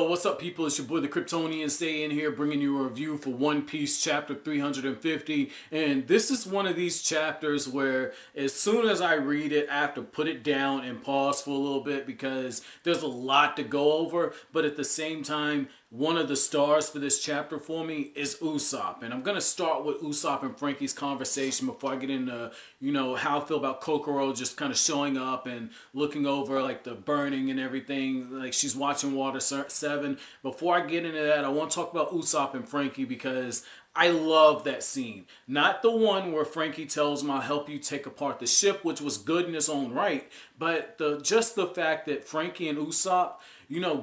Yo, what's up, people? It's your boy, the Kryptonian, staying here bringing you a review for One Piece chapter 350. And this is one of these chapters where as soon as I read it, I have to put it down and pause for a little bit because there's a lot to go over. But at the same time, one of the stars for this chapter for me is Usopp. And I'm going to start with Usopp and Franky's conversation before I get into, how I feel about Kokoro just kind of showing up and looking over like the burning and everything. Like she's watching Water 7. Before I get into that, I want to talk about Usopp and Franky because I love that scene. Not the one where Franky tells him, I'll help you take apart the ship, which was good in its own right, but just the fact that Franky and Usopp,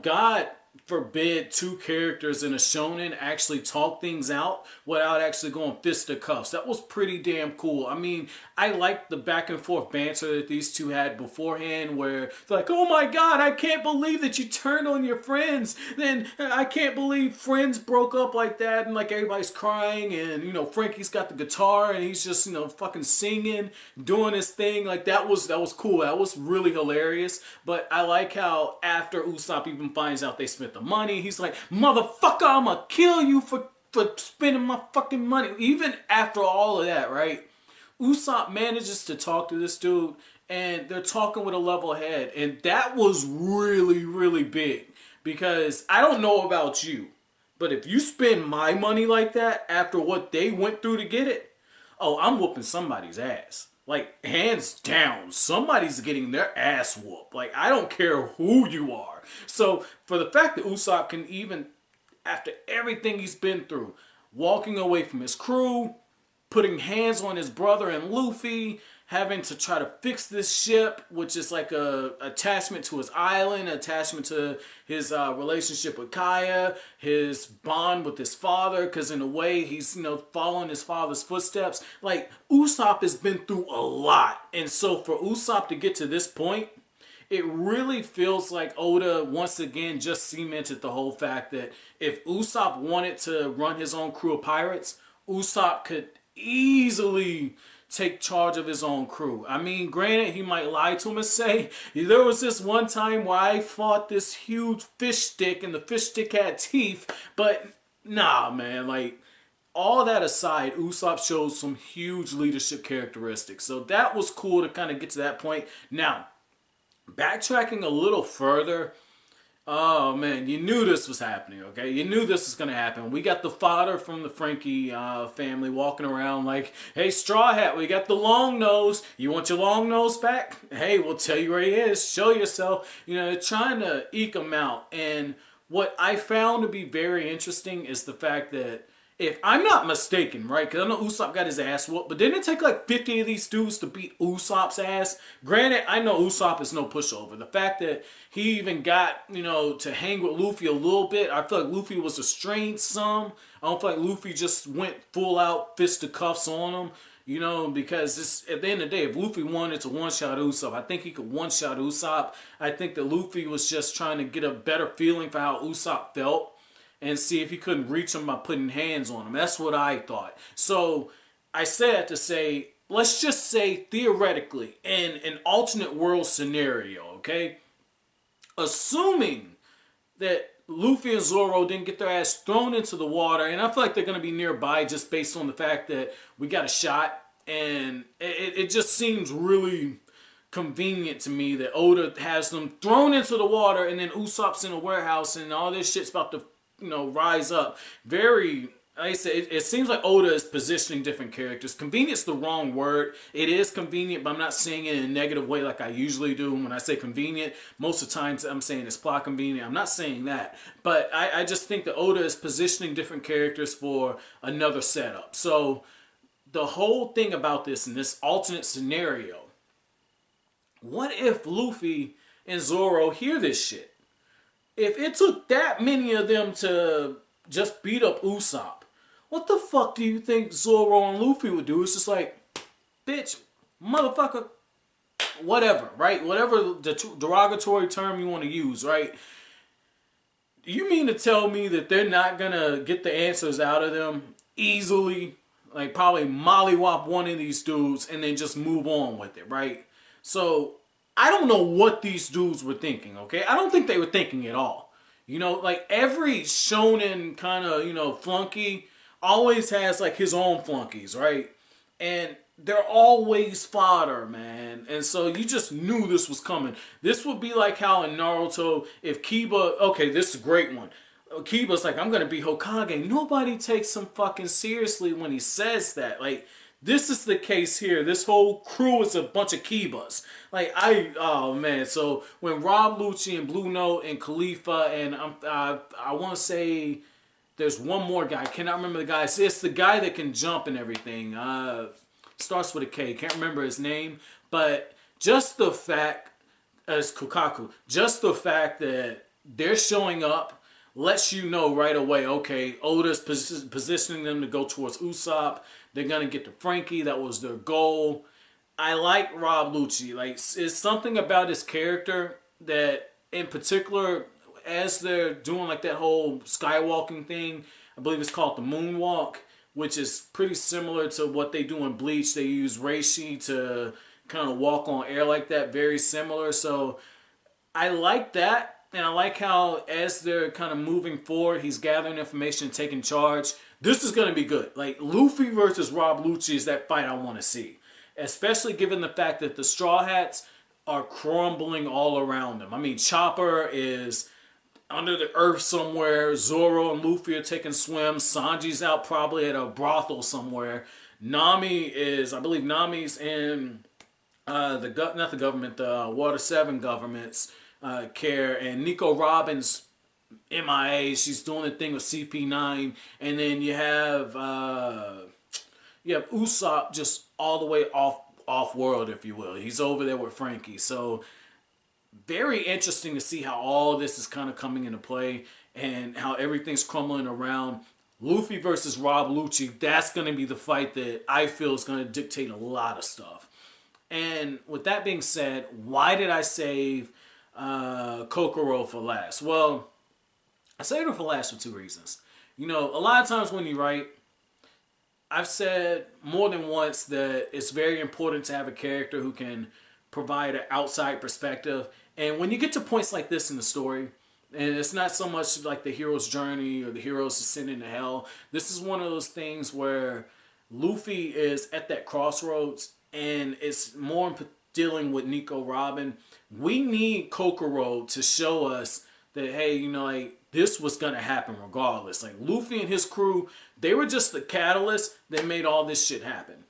God forbid two characters in a shonen actually talk things out without actually going fisticuffs. That was pretty damn cool. I mean, I liked the back and forth banter that these two had beforehand where they're like, oh my god, I can't believe that you turned on your friends. Then I can't believe friends broke up like that, and like everybody's crying, and Franky's got the guitar and he's just fucking singing, doing his thing. Like that was cool. That was really hilarious. But I like how after Usopp even finds out they spent the money, he's like, motherfucker, I'ma kill you for spending my fucking money. Even after all of that, right? Usopp manages to talk to this dude and they're talking with a level head, and that was really, really big because I don't know about you, but if you spend my money like that after what they went through to get it, oh, I'm whooping somebody's ass. Like, hands down, somebody's getting their ass whooped. Like, I don't care who you are. So, for the fact that Usopp can even, after everything he's been through, walking away from his crew, putting hands on his brother and Luffy, having to try to fix this ship, which is like a attachment to his island, attachment to his relationship with Kaya, his bond with his father, because in a way he's following his father's footsteps. Like, Usopp has been through a lot, and so for Usopp to get to this point, it really feels like Oda once again just cemented the whole fact that if Usopp wanted to run his own crew of pirates, Usopp could easily take charge of his own crew. I mean, granted, he might lie to him and say, there was this one time where I fought this huge fish stick and the fish stick had teeth, but nah, man, like, all that aside, Usopp shows some huge leadership characteristics. So that was cool to kind of get to that point. Now, backtracking a little further, oh man, you knew this was happening, okay? You knew this was gonna happen. We got the fodder from the Franky family walking around like, hey, Straw Hat, we got the long nose. You want your long nose back? Hey, we'll tell you where he is. Show yourself. They're trying to eke him out. And what I found to be very interesting is the fact that, if I'm not mistaken, right, because I know Usopp got his ass whooped, but didn't it take like 50 of these dudes to beat Usopp's ass? Granted, I know Usopp is no pushover. The fact that he even got, to hang with Luffy a little bit, I feel like Luffy was restrained some. I don't feel like Luffy just went full out fisticuffs on him. Because at the end of the day, if Luffy wanted to one-shot Usopp, I think he could one-shot Usopp. I think that Luffy was just trying to get a better feeling for how Usopp felt and see if he couldn't reach him by putting hands on him. That's what I thought. So I say that to say, let's just say theoretically, in an alternate world scenario, okay? Assuming that Luffy and Zoro didn't get their ass thrown into the water, and I feel like they're going to be nearby just based on the fact that we got a shot, and it just seems really convenient to me that Oda has them thrown into the water and then Usopp's in a warehouse and all this shit's about to rise up. Very, like I said, it seems like Oda is positioning different characters. Convenient's the wrong word. It is convenient, but I'm not saying it in a negative way like I usually do. When I say convenient, most of the times I'm saying it's plot convenient. I'm not saying that. But I just think that Oda is positioning different characters for another setup. So the whole thing about this in this alternate scenario, what if Luffy and Zoro hear this shit? If it took that many of them to just beat up Usopp, what the fuck do you think Zoro and Luffy would do? It's just like, bitch, motherfucker, whatever, right? Whatever the derogatory term you want to use, right? You mean to tell me that they're not gonna get the answers out of them easily? Like probably mollywop one of these dudes and then just move on with it, right? So I don't know what these dudes were thinking, okay? I don't think they were thinking at all. You know, like every shonen kind of, you know, flunky always has like his own flunkies, right? And they're always fodder, man. And so you just knew this was coming. This would be like how in Naruto, if Kiba, okay, this is a great one. Kiba's like, I'm gonna be Hokage. Nobody takes him fucking seriously when he says that. Like, this is the case here. This whole crew is a bunch of Kibas. Like, oh man. So when Rob Lucci and Blue Note and Khalifa and I want to say there's one more guy. I cannot remember the guy. It's the guy that can jump and everything. Starts with a K. Can't remember his name. But just the fact, as Kokaku, just the fact that they're showing up lets you know right away, okay, Oda's positioning them to go towards Usopp. They're going to get to Franky. That was their goal. I like Rob Lucci. Like, it's something about his character that, in particular, as they're doing like that whole skywalking thing, I believe it's called the moonwalk, which is pretty similar to what they do in Bleach. They use reishi to kind of walk on air like that, very similar. So I like that, and I like how as they're kind of moving forward, he's gathering information, taking charge. This is going to be good. Like, Luffy versus Rob Lucci is that fight I want to see, especially given the fact that the Straw Hats are crumbling all around them. I mean, Chopper is under the earth somewhere. Zoro and Luffy are taking swims. Sanji's out probably at a brothel somewhere. Nami is, I believe Nami's in not the government, the Water 7 government's care. And Nico Robin's MIA. She's doing the thing with CP9. And then you have Usopp just all the way off world, if you will. He's over there with Franky. So very interesting to see how all this is kind of coming into play and how everything's crumbling around. Luffy versus Rob Lucci, that's going to be the fight that I feel is going to dictate a lot of stuff. And with that being said, why did I save Kokoro for last? Well, I saved her for last for two reasons. You know, a lot of times when you write, I've said more than once that it's very important to have a character who can provide an outside perspective. And when you get to points like this in the story, and it's not so much like the hero's journey or the hero's descending to hell, this is one of those things where Luffy is at that crossroads, and it's more dealing with Nico Robin. We need Kokoro to show us that, hey, you know, like, this was going to happen regardless. Like, Luffy and his crew, they were just the catalyst that made all this shit happen.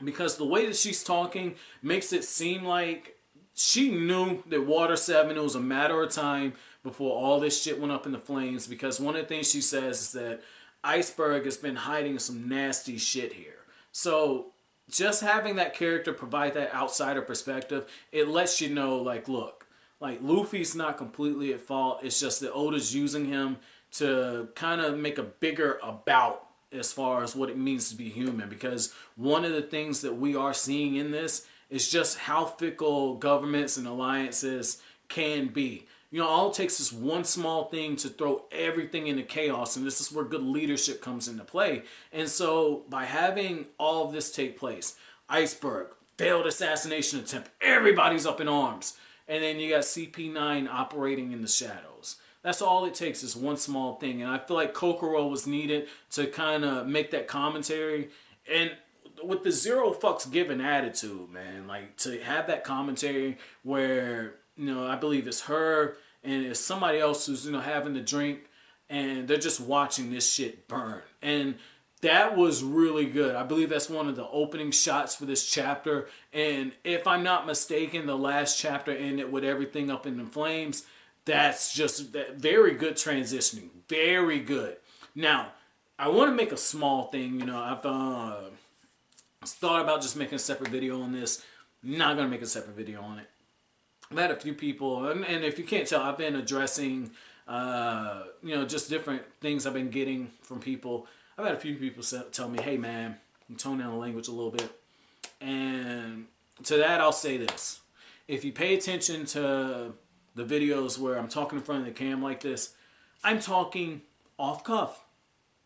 Because the way that she's talking makes it seem like she knew that Water 7, it was a matter of time before all this shit went up in the flames. Because one of the things she says is that Iceberg has been hiding some nasty shit here. So just having that character provide that outsider perspective, it lets you know, like, look, like, Luffy's not completely at fault. It's just that Oda's using him to kind of make a bigger about as far as what it means to be human. Because one of the things that we are seeing in this is just how fickle governments and alliances can be. You know, all it takes is one small thing to throw everything into chaos, and this is where good leadership comes into play. And so by having all of this take place, Iceberg, failed assassination attempt, everybody's up in arms. And then you got CP9 operating in the shadows. That's all it takes is one small thing. And I feel like Kokoro was needed to kind of make that commentary. And with the zero fucks given attitude, man, like, to have that commentary where, you know, I believe it's her and it's somebody else who's, you know, having the drink and they're just watching this shit burn. And that was really good. I believe that's one of the opening shots for this chapter. And if I'm not mistaken, the last chapter ended with everything up in the flames. That's just that very good transitioning. Very good. Now, I want to make a small thing. You know, I've thought about just making a separate video on this. Not going to make a separate video on it. I've had a few people, and if you can't tell, I've been addressing, you know, just different things I've been getting from people. I've had a few people tell me, hey man, you tone down the language a little bit. And to that I'll say this. If you pay attention to the videos where I'm talking in front of the cam like this, I'm talking off cuff.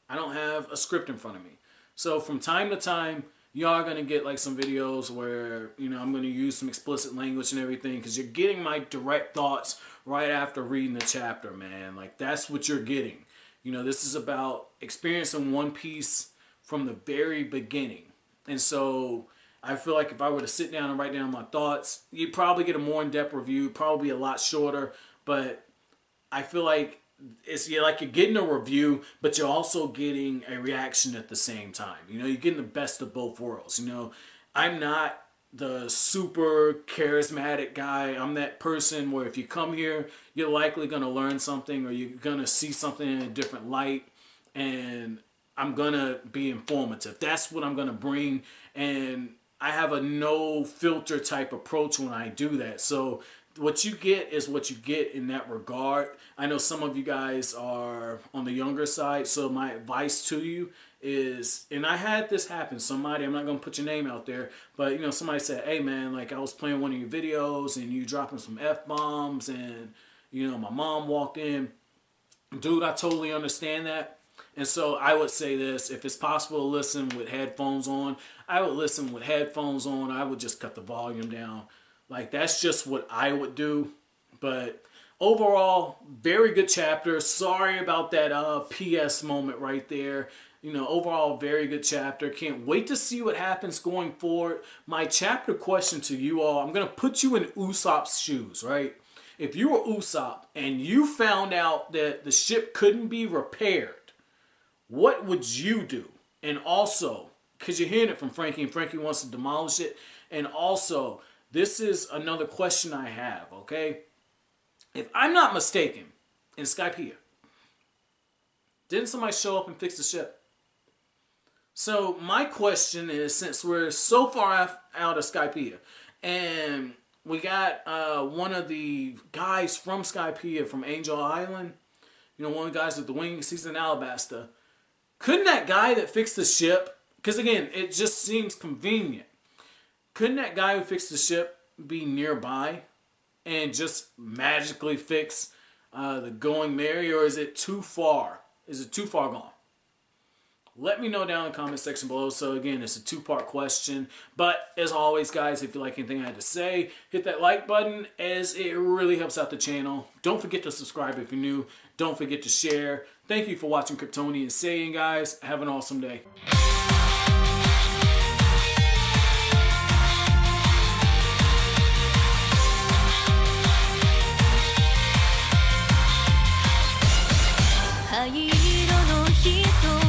I don't have a script in front of me. So from time to time, you are going to get like some videos where, you know, I'm going to use some explicit language and everything, because you're getting my direct thoughts right after reading the chapter, man. Like, that's what you're getting. You know, this is about experiencing One Piece from the very beginning. And so I feel like if I were to sit down and write down my thoughts, you'd probably get a more in-depth review, probably a lot shorter, but I feel like like you're getting a review, but you're also getting a reaction at the same time. You know, you're getting the best of both worlds. You know, I'm not the super charismatic guy. I'm that person where if you come here, you're likely going to learn something, or you're going to see something in a different light, and I'm going to be informative. That's what I'm going to bring, and I have a no filter type approach when I do that. So what you get is what you get in that regard. I know some of you guys are on the younger side, so my advice to you is, and I had this happen, somebody, I'm not going to put your name out there, but you know, somebody said, hey man, like I was playing one of your videos and you dropping some F-bombs, and you know, my mom walked in. Dude, I totally understand that. And so I would say this, if it's possible to listen with headphones on, I would listen with headphones on. I would just cut the volume down. Like, that's just what I would do. But overall, very good chapter. Sorry about that PS moment right there. You know, overall, very good chapter. Can't wait to see what happens going forward. My chapter question to you all, I'm going to put you in Usopp's shoes, right? If you were Usopp and you found out that the ship couldn't be repaired, what would you do? And also, because you're hearing it from Franky, and Franky wants to demolish it. And also, this is another question I have, okay? If I'm not mistaken, in Skypiea, didn't somebody show up and fix the ship? So my question is, since we're so far out of Skypiea, and we got one of the guys from Skypiea, from Angel Island, you know, one of the guys with the wings, he's in Alabasta. Couldn't that guy that fixed the ship, because again, it just seems convenient, couldn't that guy who fixed the ship be nearby and just magically fix the Going Merry, or is it too far? Is it too far gone? Let me know down in the comment section below. So again, it's a two-part question. But as always, guys, if you like anything I had to say, hit that like button, as it really helps out the channel. Don't forget to subscribe if you're new. Don't forget to share. Thank you for watching Kryptonian Saying, guys. Have an awesome day. Hideoutの人